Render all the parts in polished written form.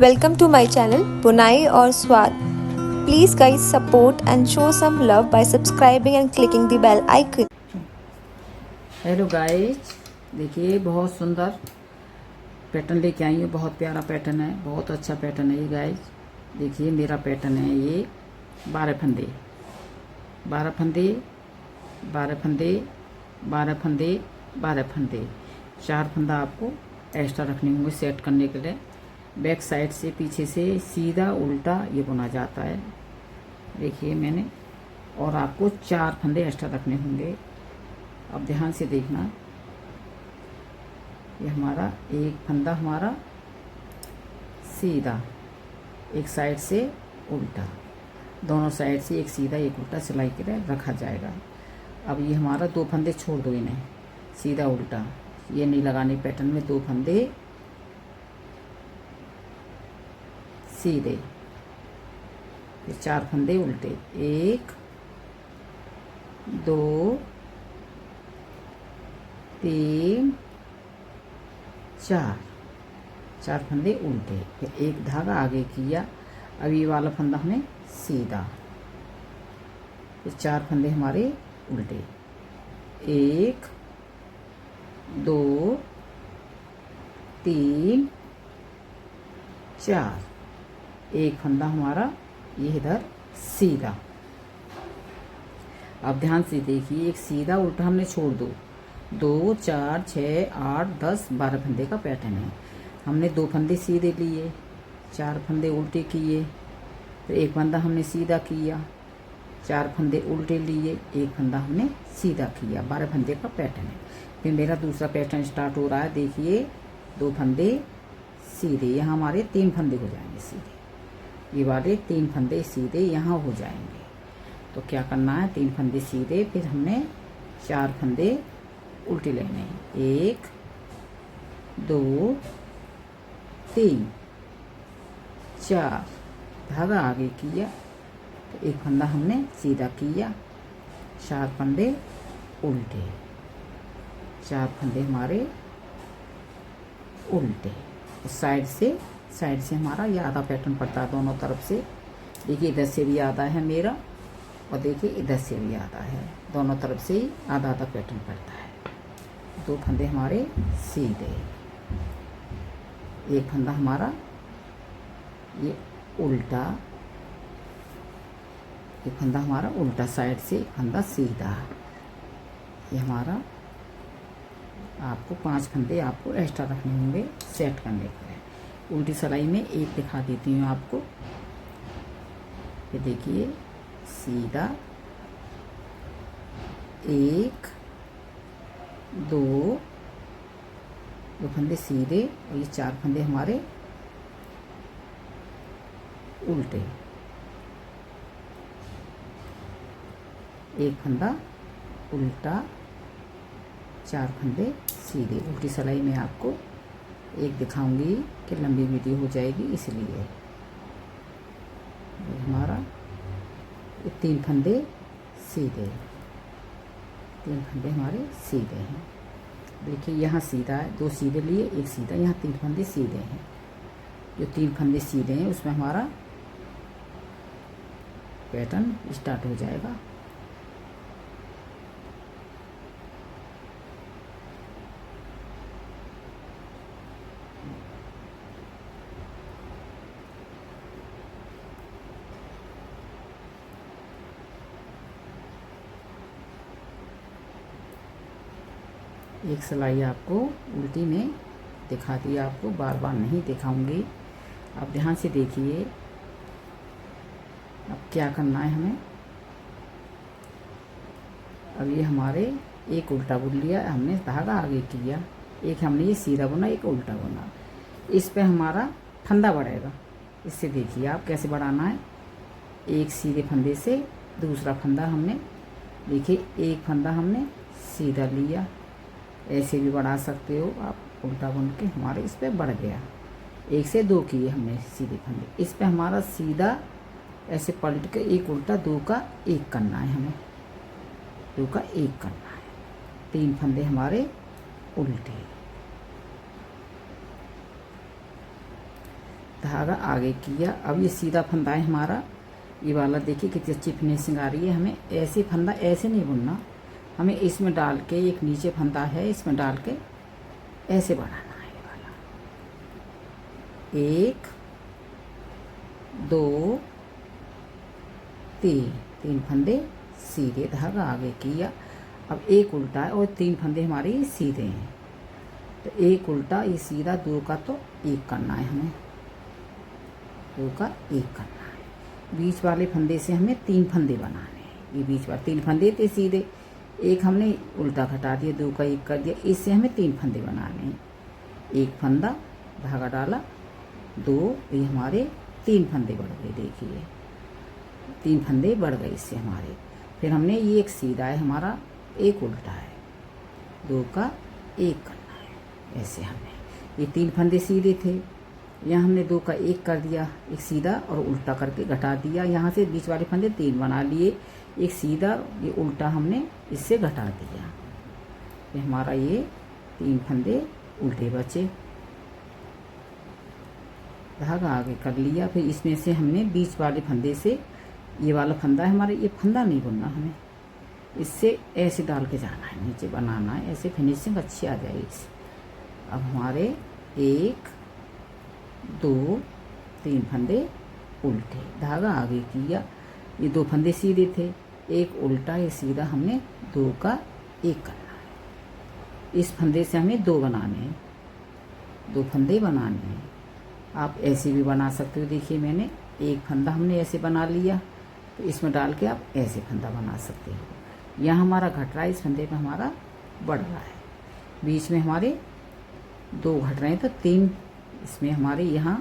Welcome to my channel Bunai और स्वाद. Please guys support and show some love by subscribing and clicking the bell icon. Hello guys, देखिए बहुत सुंदर pattern लेके आई हूँ। बहुत प्यारा पैटर्न है, बहुत अच्छा पैटर्न है ये गाइस। देखिए मेरा पैटर्न है ये 12 फंदे 12 फंदे 12 फंदे 12 फंदे 12 फंदे। 4 फंदा आपको एक्स्ट्रा रखने होंगे सेट करने के लिए। बैक साइड से पीछे से सीधा उल्टा ये बुना जाता है। देखिए मैंने, और आपको 4 फंदे एक्स्ट्रा रखने होंगे। अब ध्यान से देखना, ये हमारा एक फंदा हमारा सीधा, एक साइड से उल्टा, दोनों साइड से एक सीधा एक उल्टा सिलाई के लिए रखा जाएगा। अब ये हमारा 2 फंदे छोड़ दो, इन्हें सीधा उल्टा ये नहीं लगाने। पैटर्न में 2 फंदे सीधे, फिर 4 फंदे उल्टे, 1 2 3 4 फंदे उल्टे, फिर एक धागा आगे किया। अब ये वाला फंदा हमने सीधा, फिर 4 फंदे हमारे उल्टे, 1 2 3 4, एक फंदा हमारा ये इधर सीधा। अब ध्यान से देखिए, एक सीधा उल्टा हमने छोड़ दो। 2 4 6 8 10 12 फंदे का पैटर्न है। हमने 2 फंदे सीधे लिए, 4 फंदे उल्टे किए, फिर एक फंदा हमने सीधा किया, 4 फंदे उल्टे लिए, एक फंदा हमने सीधा किया। 12 फंदे का पैटर्न है। फिर मेरा दूसरा पैटर्न स्टार्ट हो रहा है। देखिए 2 फंदे सीधे, यहाँ हमारे 3 फंदे हो जाएंगे सीधे। ये वाले 3 फंदे सीधे यहाँ हो जाएंगे। तो क्या करना है, 3 फंदे सीधे, फिर हमने 4 फंदे उल्टे लेने हैं। 1 2 3 4, धागा आगे किया, तो एक फंदा हमने सीधा किया, 4 फंदे उल्टे, 4 फंदे हमारे उल्टे। साइड से हमारा ये आधा पैटर्न पड़ता है दोनों तरफ से। देखिए इधर से भी आधा है मेरा, और देखिए इधर से भी आधा है। दोनों तरफ से ही आधा आधा पैटर्न पड़ता है। 2 फंदे हमारे सीधे, एक फंदा हमारा ये उल्टा, एक फंदा हमारा उल्टा साइड से, एक फंदा सीधा। ये हमारा आपको 5 फंदे आपको एक्स्ट्रा रखने होंगे सेट करने के लिए। उल्टी सिलाई में एक दिखा देती हूँ आपको। ये देखिए सीधा, 1 2 फंदे सीधे, और ये 4 फंदे हमारे उल्टे, एक फंदा उल्टा, 4 फंदे सीधे। उल्टी सिलाई में आपको एक दिखाऊंगी कि लंबी वीडियो हो जाएगी, इसलिए। हमारा 3 फंदे सीधे, 3 फंदे हमारे सीधे हैं। देखिए यहाँ सीधा है, 2 सीधे लिए, एक सीधा, यहाँ 3 फंदे सीधे हैं। जो 3 फंदे सीधे हैं उसमें हमारा पैटर्न स्टार्ट हो जाएगा। एक सिलाई आपको उल्टी में दिखा दी, आपको बार बार नहीं दिखाऊंगी। आप ध्यान से देखिए। अब क्या करना है हमें, अब ये हमारे एक उल्टा बुन लिया हमने, धागा आगे किया, एक हमने ये सीधा बुना, एक उल्टा बुना। इस पे हमारा फंदा बढ़ेगा। इससे देखिए आप कैसे बढ़ाना है। एक सीधे फंदे से दूसरा फंदा हमने, देखिए एक फंदा हमने सीधा लिया, ऐसे भी बढ़ा सकते हो आप। उल्टा बुन के हमारे इस पे बढ़ गया। 1 से 2 किए हमने सीधे फंदे, इस पे हमारा सीधा ऐसे पलट के एक उल्टा, 2 का 1 करना है हमें, 2 का 1 करना है। 3 फंदे हमारे उल्टे, धागा आगे किया। अब ये सीधा फंदा है हमारा, ये वाला देखिए कितनी अच्छी फिनिशिंग आ रही है। हमें ऐसे फंदा ऐसे नहीं बुनना, हमें इसमें डाल के, एक नीचे फंदा है इसमें डाल के ऐसे बढ़ाना है। ये वाला 1 2 3 फंदे सीधे, धागा आगे किया। अब एक उल्टा है और 3 फंदे हमारे सीधे हैं, तो एक उल्टा, ये सीधा, 2 का तो 1 करना है हमें, 2 का 1 करना है। बीच वाले फंदे से हमें 3 फंदे बनाने हैं। ये बीच वाले 3 फंदे थे सीधे, एक हमने उल्टा घटा दिया, 2 का 1 कर दिया, इससे हमें 3 फंदे बनाने हैं। एक फंदा, धागा डाला, 2, ये हमारे 3 फंदे बढ़ गए। देखिए 3 फंदे बढ़ गए इससे हमारे। फिर हमने ये एक सीधा है हमारा, एक उल्टा है, 2 का 1 करना है। ऐसे हमने ये 3 फंदे सीधे थे, यहाँ हमने 2 का 1 कर दिया, एक सीधा और उल्टा करके घटा दिया। यहाँ से बीच वाले फंदे 3 बना लिए, एक सीधा, ये उल्टा हमने इससे घटा दिया। ये हमारा ये 3 फंदे उल्टे बचे, धागा आगे कर लिया। फिर इसमें से हमने बीच वाले फंदे से, ये वाला फंदा है हमारे, ये फंदा नहीं बुनना हमें, इससे ऐसे डाल के जाना है, नीचे बनाना है, ऐसे फिनिशिंग अच्छी आ जाएगी इससे। अब हमारे 1 2 3 फंदे उल्टे, धागा आगे किया। ये 2 फंदे सीधे थे, एक उल्टा, ये सीधा, हमने 2 का 1 करना है। इस फंदे से हमें 2 बनाने हैं, 2 फंदे बनाने हैं। आप ऐसे भी बना सकते हो। देखिए मैंने एक फंदा हमने ऐसे बना लिया, तो इसमें डाल के आप ऐसे फंदा बना सकते हो। यहाँ हमारा घट रहा है, इस फंदे पे हमारा बढ़ रहा है, बीच में हमारे 2 घट रहे हैं, तो 3 इसमें हमारे यहाँ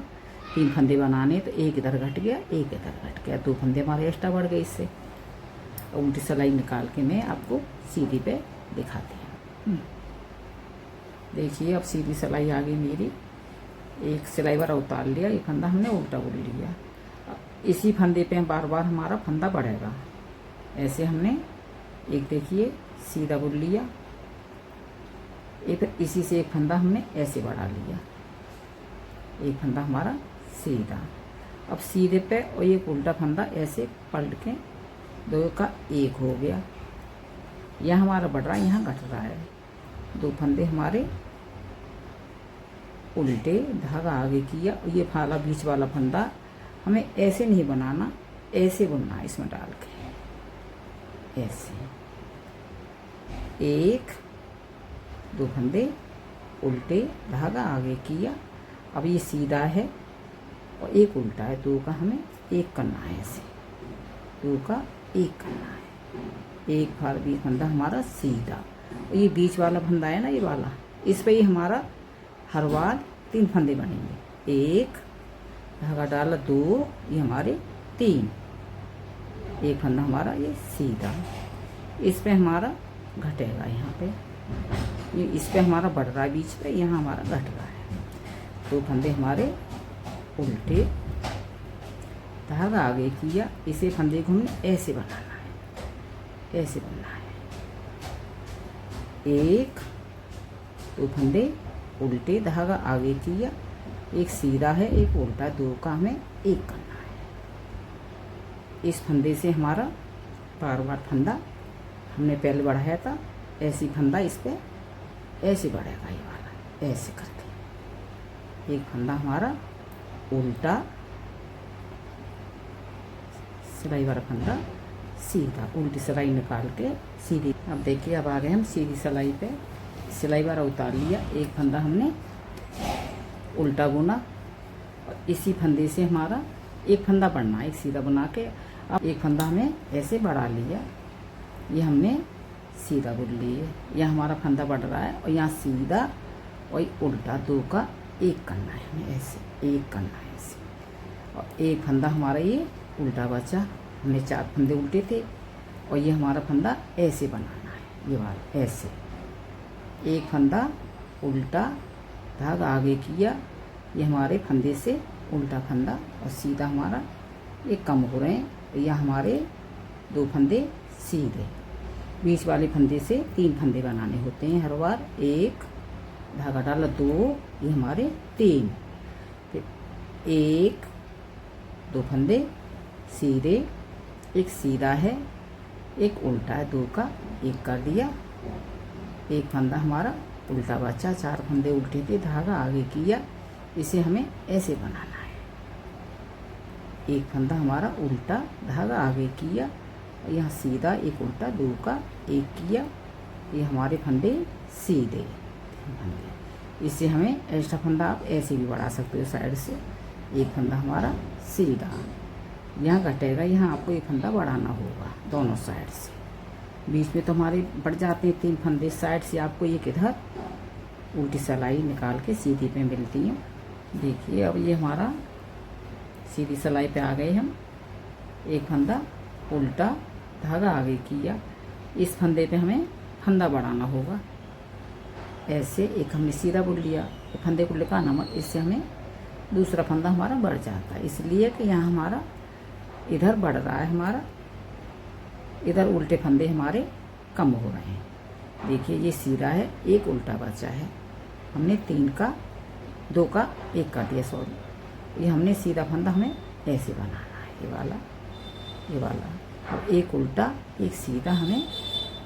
3 फंदे बनाने, तो एक इधर घट गया, एक इधर घट गया, 2 फंदे हमारे एक्स्ट्रा बढ़ गए इससे। उल्टी सिलाई निकाल के मैं आपको सीधी पे दिखाती हूँ। देखिए अब सीधी सिलाई आ गई मेरी, एक सिलाई वाला उतार लिया, ये फंदा हमने उल्टा बुन लिया। इसी फंदे पे बार बार हमारा फंदा बढ़ेगा। ऐसे हमने एक, देखिए सीधा बुन लिया, एक इसी से एक फंदा हमने ऐसे बढ़ा लिया, एक फंदा हमारा सीधा। अब सीधे पे और एक उल्टा फंदा ऐसे पलट के 2 का 1 हो गया। यहाँ हमारा बढ़ रहा है, यहाँ घट रहा है, 2 फंदे हमारे उल्टे, धागा आगे किया। और ये फाला बीच वाला फंदा हमें ऐसे नहीं बनाना, ऐसे बुनना है, इसमें डाल के ऐसे, 1 2 फंदे उल्टे, धागा आगे किया। अब ये सीधा है और एक उल्टा है, 2 का हमें 1 करना है, ऐसे 2 का 1 करना है। एक फाल बीच फंदा हमारा सीधा, और ये बीच वाला फंदा है ना, ये वाला, इस पे ही हमारा हर बार 3 फंदे बनेंगे। 1 धागा डाला, 2, ये हमारे 3, एक फंदा हमारा ये सीधा, इस पे हमारा घटेगा, यहाँ पे ये इस पे हमारा बढ़ रहा है बीच पे, यहाँ हमारा घट रहा है। 2 फंदे हमारे उल्टे, धागा आगे किया, इसे फंदे को हमें ऐसे बनाना है, ऐसे बनना है। 1 2 फंदे उल्टे, धागा आगे किया, एक सीधा है, एक उल्टा, 2 का हमें 1 करना है। इस फंदे से हमारा बार बार फंदा हमने पहले बढ़ाया था, ऐसी फंदा इस पे ऐसे बढ़ेगा, ये वाला ऐसे करके। एक फंदा हमारा उल्टा, सिलाई वाला फंदा सीधा, उल्टी सिलाई निकाल के सीधी। अब देखिए अब आ गए हम सीधी सिलाई पे। सिलाई वाला उतार लिया, एक फंदा हमने उल्टा बुना, और इसी फंदे से हमारा एक फंदा बढ़ना, एक सीधा बना के। अब एक फंदा हमें ऐसे बढ़ा लिया, ये हमने सीधा बुन लिए, यह हमारा फंदा बढ़ रहा है, और यहाँ सीधा और उल्टा, 2 का 1 करना है हमें, ऐसे 1 करना है ऐसे। और एक फंदा हमारा ये उल्टा बचा, हमने 4 फंदे उल्टे थे, और ये हमारा फंदा ऐसे बनाना है, ये वाला ऐसे, एक फंदा उल्टा, धागा आगे किया, ये हमारे फंदे से उल्टा फंदा, और सीधा हमारा ये कम हो रहे हैं, यह हमारे 2 फंदे सीधे। बीच वाले फंदे से 3 फंदे बनाने होते हैं हर बार। 1 धागा डाला, 2, ये हमारे 3, फिर एक, दो फंदे सीधे, एक सीधा है, एक उल्टा है, दो का एक कर दिया, एक फंदा हमारा उल्टा बचा, चार फंदे उल्टे थे, धागा आगे किया। इसे हमें ऐसे बनाना है, एक फंदा हमारा उल्टा, धागा आगे किया, यहाँ सीधा, एक उल्टा, दो का एक किया, ये हमारे फंदे सीधे फंदे। इससे हमें एक्स्ट्रा फंदा आप ऐसे भी बढ़ा सकते हो साइड से। एक फंदा हमारा सीधा, यहाँ घटेगा, यहाँ आपको एक फंदा बढ़ाना होगा दोनों साइड से। बीच में तो हमारे बढ़ जाते हैं 3 फंदे, साइड से आपको एक इधर उल्टी सिलाई निकाल के सीधी पे मिलती है। देखिए अब ये हमारा सीधी सिलाई पे आ गए हम। एक फंदा उल्टा, धागा आगे किया, इस फंदे पे हमें फंदा बढ़ाना होगा ऐसे। एक हमने सीधा बुन लिया, फंदे को लिखा मत, इससे हमें दूसरा फंदा हमारा बढ़ जाता है, इसलिए कि यहाँ हमारा इधर बढ़ रहा है, हमारा इधर उल्टे फंदे हमारे कम हो रहे हैं। देखिए ये सीधा है, एक उल्टा बचा है, हमने 3 का 2 का 1 कर दिया, सॉरी। ये हमने सीधा फंदा हमें ऐसे बनाना है, ये वाला, ये वाला, और एक उल्टा एक सीधा हमें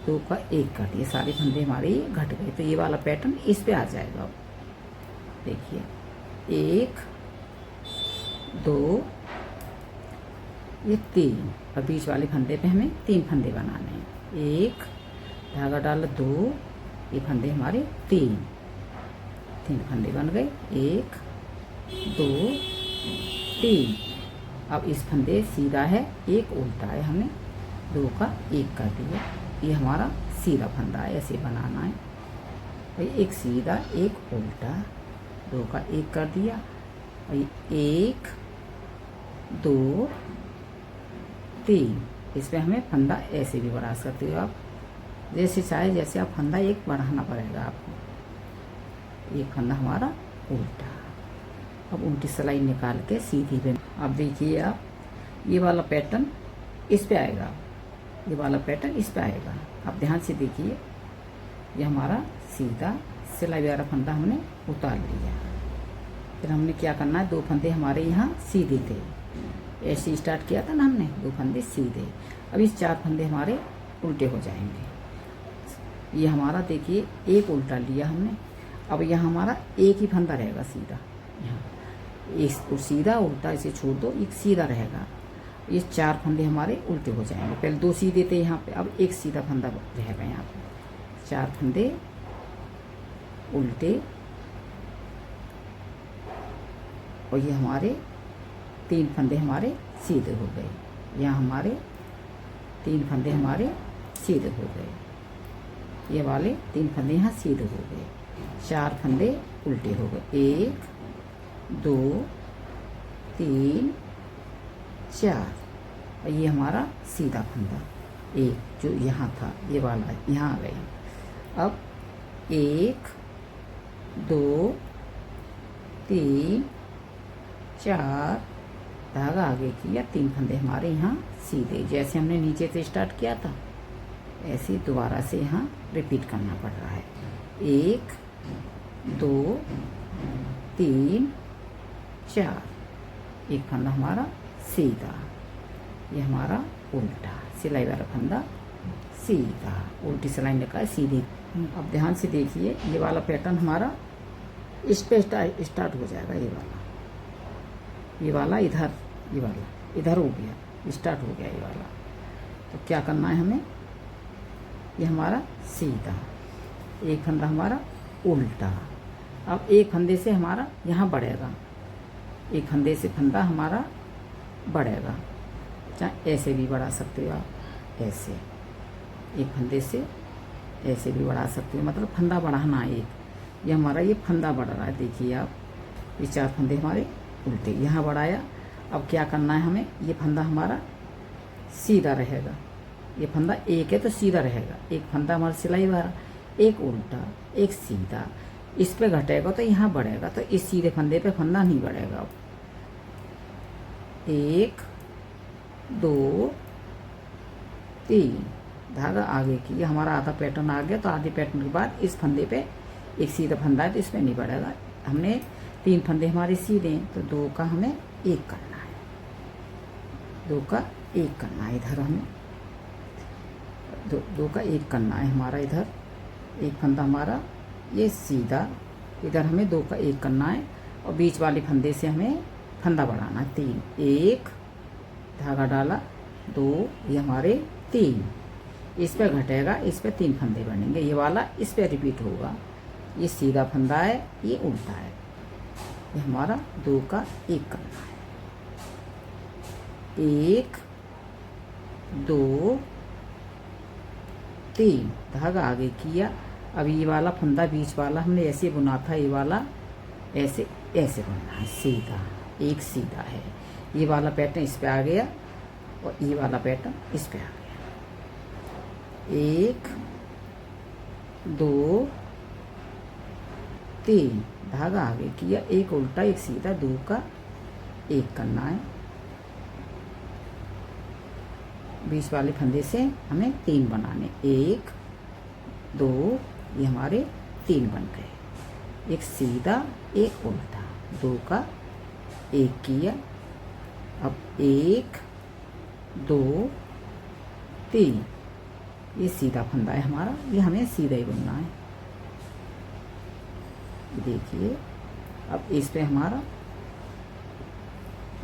2 का 1 कर दिया, सारे फंदे हमारे ये घट गए। तो ये वाला पैटर्न इस पे आ जाएगा। अब देखिए 1 2 ये 3, और बीच वाले फंदे पे हमें 3 फंदे बनाने हैं। 1 धागा डाला, 2, ये फंदे हमारे 3 फंदे बन गए, 1 2 3। अब इस फंदे सीधा है, एक उल्टा है, हमने 2 का 1 कर दिया, ये हमारा सीधा फंदा है, ऐसे बनाना है भाई। एक सीधा एक उल्टा, 2 का 1 कर दिया, भाई 1 2 3। इस पर हमें फंदा ऐसे भी बढ़ा सकते हो आप, जैसे चाहे, जैसे आप फंदा एक बढ़ाना पड़ेगा आपको। एक फंदा हमारा उल्टा, अब उल्टी सिलाई निकाल के सीधी पे। अब देखिए आप, ये वाला पैटर्न इस पे आएगा, ये वाला पैटर्न इस पे आएगा। आप ध्यान से देखिए, ये हमारा सीधा सिलाई वाला फंदा हमने उतार लिया। फिर हमने क्या करना है, 2 फंदे हमारे यहाँ सीधे थे, ऐसे स्टार्ट किया था ना हमने, 2 फंदे सीधे। अब इस 4 फंदे हमारे उल्टे हो जाएंगे। ये हमारा देखिए एक उल्टा लिया हमने, अब यहाँ हमारा एक ही फंदा रहेगा सीधा, यहाँ इसको सीधा उल्टा इसे छोड़ दो, एक सीधा रहेगा। ये 4 फंदे हमारे उल्टे हो जाएंगे। पहले 2 सीधे थे यहाँ पे, अब एक सीधा फंदा रहेगा यहाँ पे। 4 फंदे उल्टे, और ये हमारे 3 फंदे हमारे सीधे हो गए। यहाँ हमारे 3 फंदे हमारे सीधे हो गए, ये वाले 3 फंदे यहाँ सीधे हो गए, 4 फंदे उल्टे हो गए, 1 2 3 4। और ये हमारा सीधा फंदा एक जो यहाँ था, ये वाला यहाँ आ गया। अब 1 2 3 4, धागा आगे किया, 3 फंदे हमारे यहाँ सीधे, जैसे हमने नीचे से स्टार्ट किया था ऐसे दोबारा से यहाँ रिपीट करना पड़ रहा है। 1 2 3 4, एक फंदा हमारा सीधा, ये हमारा उल्टा, सिलाई वाला फंदा सीधा, उल्टी सिलाई निकाल सीधी। अब ध्यान से देखिए, ये वाला पैटर्न हमारा इस पे स्टार्ट हो जाएगा। ये वाला इधर, ये वाला इधर हो गया, स्टार्ट हो गया ये वाला। तो क्या करना है हमें, ये हमारा सीधा, एक फंदा हमारा उल्टा। अब एक फंदे से हमारा यहाँ बढ़ेगा, एक फंदे से फंदा हमारा बढ़ेगा, चाहे ऐसे भी बढ़ा सकते हो आप, ऐसे एक फंदे से ऐसे भी बढ़ा सकते हो, मतलब फंदा बढ़ाना है एक। ये हमारा ये फंदा बढ़ रहा है, देखिए आप, ये 4 फंदे हमारे उल्टे यहाँ बढ़ाया। अब क्या करना है हमें, ये फंदा हमारा सीधा रहेगा, ये फंदा एक है तो सीधा रहेगा, एक फंदा हमारा सिलाई वाला, एक उल्टा एक सीधा, इस पे घटेगा तो यहाँ बढ़ेगा, तो इस सीधे फंदे पे फंदा नहीं बढ़ेगा। अब 1 2 3, धागा आगे की, हमारा आधा पैटर्न आ गया। तो आधे पैटर्न के बाद इस फंदे पे एक सीधा फंदा है तो इस पे नहीं बढ़ेगा। हमने 3 फंदे हमारे सीधे हैं, तो 2 का हमें 1 करना है, 2 का 1 करना है। इधर हमें 2 का 1 करना है हमारा। इधर एक फंदा हमारा ये सीधा, इधर हमें 2 का 1 करना है और बीच वाले फंदे से हमें फंदा बढ़ाना है 3। 1 धागा डाला, 2, ये हमारे 3, इस पे घटेगा, इस पे 3 फंदे बनेंगे, ये वाला इस पे रिपीट होगा। ये सीधा फंदा है, ये उल्टा है, ये हमारा 2 का 1 करना है। 1 2 3 धागा आगे किया। अब ये वाला फंदा बीच वाला हमने ऐसे बुना था, ये वाला ऐसे ऐसे बुनना है सीधा, एक सीधा है। ये वाला पैटर्न इस पे आ गया और ये वाला पैटर्न इस पे आ गया। 1 2 3 धागा आगे किया, एक उल्टा एक सीधा, 2 का 1 करना है। बीच वाले फंदे से हमें 3 बनाने, 1 2, ये हमारे 3 बन गए। एक सीधा एक उल्टा, 2 का 1 किया। अब 1 2 3, ये सीधा फंदा है हमारा, ये हमें सीधा ही बनना है। देखिए अब इस पे हमारा,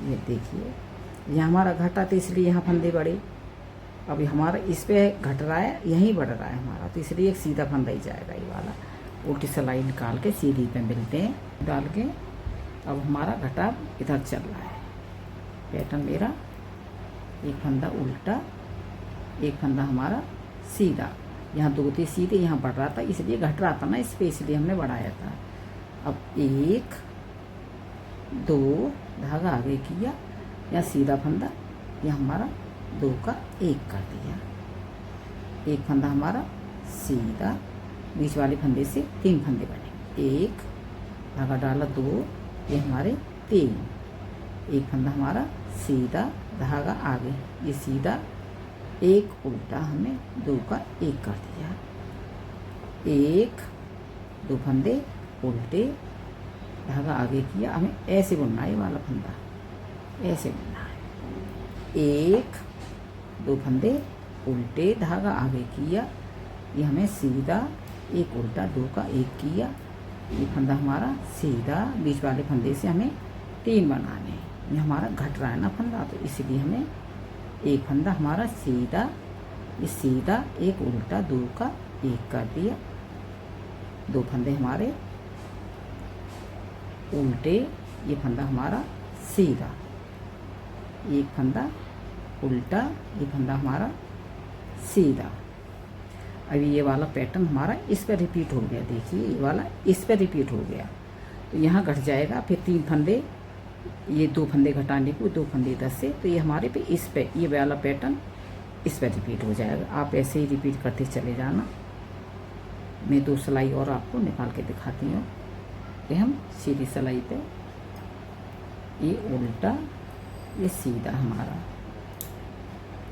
ये देखिए यहाँ हमारा घटा, तो इसलिए यहाँ फंदे बढ़े। अब हमारा इस पे घट रहा है, यहीं बढ़ रहा है हमारा, तो इसलिए एक सीधा फंदा ही जाएगा। ये वाला उल्टी सिलाई निकाल के सीधी पे मिलते हैं डाल के। अब हमारा घटा इधर चल रहा है, पैटर्न मेरा एक फंदा उल्टा, एक फंदा हमारा सीधा, यहाँ 2 थे सीधे, यहाँ बढ़ रहा था, इसलिए घट रहा था ना इस पे, इसलिए हमने बढ़ाया था। अब 1 2 धागा आगे किया, यहाँ सीधा फंदा, यह हमारा 2 का 1 कर दिया। एक फंदा हमारा सीधा, बीच वाले फंदे से 3 फंदे बने, 1 धागा डाला, 2, ये हमारे 3, एक फंदा हमारा सीधा, धागा आगे, ये सीधा, एक उल्टा, हमने 2 का 1 कर दिया। 1 2 फंदे उल्टे, धागा आगे किया, हमें ऐसे बुनना है, ये वाला फंदा ऐसे बुनना है। 1 2 फंदे उल्टे, धागा आगे किया, ये हमें सीधा एक उल्टा, 2 का 1 किया। ये फंदा हमारा सीधा, बीच वाले फंदे से हमें 3 बनाने, ये हमारा घट रहा है ना फंदा, तो इसलिए हमें एक फंदा हमारा सीधा, ये सीधा एक उल्टा, 2 का 1 कर दिया। 2 फंदे हमारे उल्टे, ये फंदा हमारा सीधा, एक फंदा उल्टा, ये फंदा हमारा सीधा। अभी ये वाला पैटर्न हमारा इस पर रिपीट हो गया, देखिए ये वाला इस पर रिपीट हो गया, तो यहाँ घट जाएगा, फिर 3 फंदे, ये 2 फंदे घटाने को, 2 फंदे इधर से, तो ये हमारे पे इस पे ये वाला पैटर्न इस पर रिपीट हो जाएगा। आप ऐसे ही रिपीट करते चले जाना। मैं 2 सिलाई और आपको निकाल के दिखाती हूँ। कि हम सीधी सिलाई पे, ये उल्टा, ये सीधा हमारा,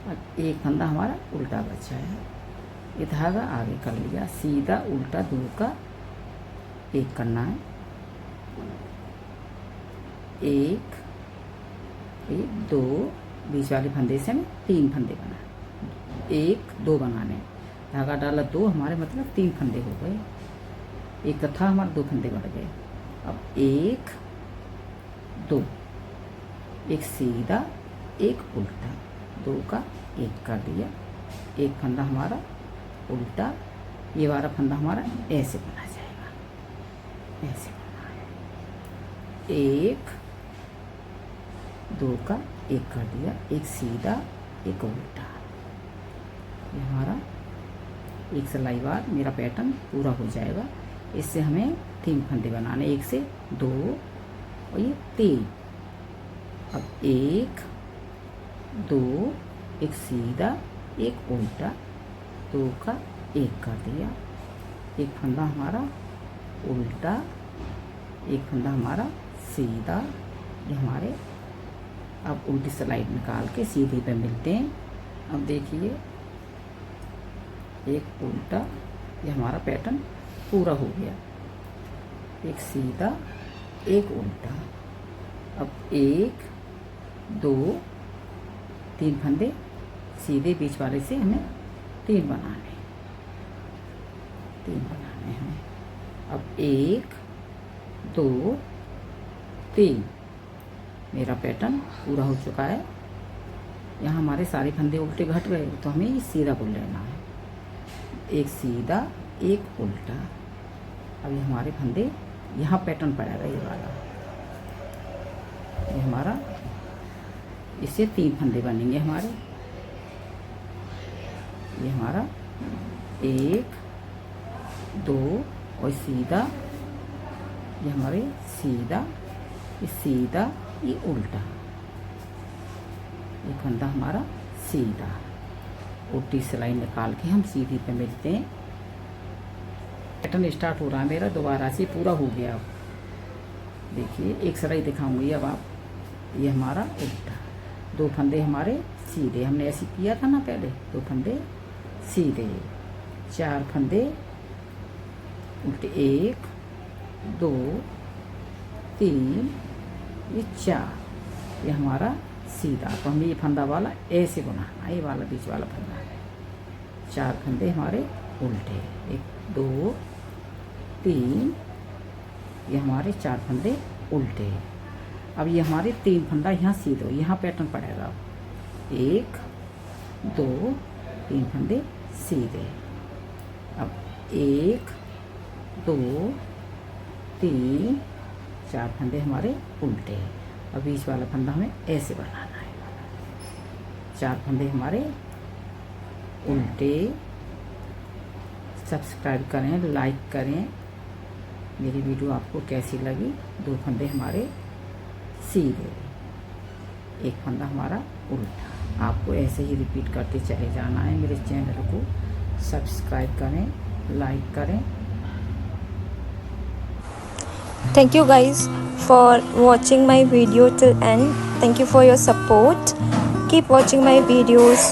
और एक फंदा हमारा उल्टा बचा है, ये धागा आगे कर लिया, सीधा उल्टा, 2 का 1 करना है। 1 2, बीच वाले फंदे से हमें 3 फंदे बना, 1 2 बनाने, धागा डाला, 2 हमारे मतलब 3 फंदे हो गए, एक था हमारे 2 फंदे बढ़ गए। अब 1 2, एक सीधा एक उल्टा, 2 का 1 कर दिया। एक फंदा हमारा उल्टा, ये वाला फंदा हमारा ऐसे बना जाएगा, ऐसे बना है। 1 2 का 1 कर दिया, एक सीधा एक उल्टा, ये हमारा एक सिलाई बार मेरा पैटर्न पूरा हो जाएगा। इससे हमें 3 फंदे बनाने, 1 से 2 और ये 3। अब 1 2, एक सीधा एक उल्टा, 2 का 1 कर दिया। एक फंदा हमारा उल्टा, एक फंदा हमारा सीधा, ये हमारे अब उल्टी सिलाई निकाल के सीधे पे मिलते हैं। अब देखिए एक उल्टा, ये हमारा पैटर्न पूरा हो गया। एक सीधा एक उल्टा। अब 1 2 3 फंदे सीधे बीच वाले से हमें 3 बनाने हैं। अब 1 2 3 मेरा पैटर्न पूरा हो चुका है। यहाँ हमारे सारे फंदे उल्टे घट गए, तो हमें ये सीधा बुन लेना है। एक सीधा एक उल्टा। अब ये हमारे फंदे यहाँ पैटर्न पड़ेगा, ये वाला, ये हमारा, इससे 3 फंदे बनेंगे हमारे। ये हमारा 1 2 और सीधा, ये हमारे सीधा, ये सीधा, ये उल्टा, ये फंदा हमारा सीधा। उल्टी सिलाई निकाल के हम सीधी पे मिलते हैं। पैटर्न स्टार्ट हो रहा है मेरा दोबारा से, पूरा हो गया। अब देखिए एक सिलाई दिखाऊंगी अब आप। ये हमारा उल्टा, 2 फंदे हमारे सीधे, हमने ऐसे किया था ना पहले, 2 फंदे सीधे, 4 फंदे उल्टे, 1 2 3 ये 4, ये हमारा सीधा। तो हमें ये फंदा वाला ऐसे बनाना, ये वाला बीच वाला फंदा है। 4 फंदे हमारे उल्टे, 1 2 3, ये हमारे 4 फंदे उल्टे। अब ये हमारे 3 फंदा यहाँ सीधे, यहाँ पैटर्न पड़ेगा। 1 2 3 फंदे सीधे। अब 1 2 3 4 फंदे हमारे उल्टे। अब बीच वाला फंदा हमें ऐसे बनाना है। 4 फंदे हमारे उल्टे। सब्सक्राइब करें, लाइक करें। मेरी वीडियो आपको कैसी लगी? 2 फंदे हमारे सीधे, 1 फंदा हमारा उल्टा। आपको ऐसे ही रिपीट करते चले जाना है। मेरे चैनल को सब्सक्राइब करें, लाइक करें। Thank you guys for watching my video till end. Thank you for your support. Keep watching my videos.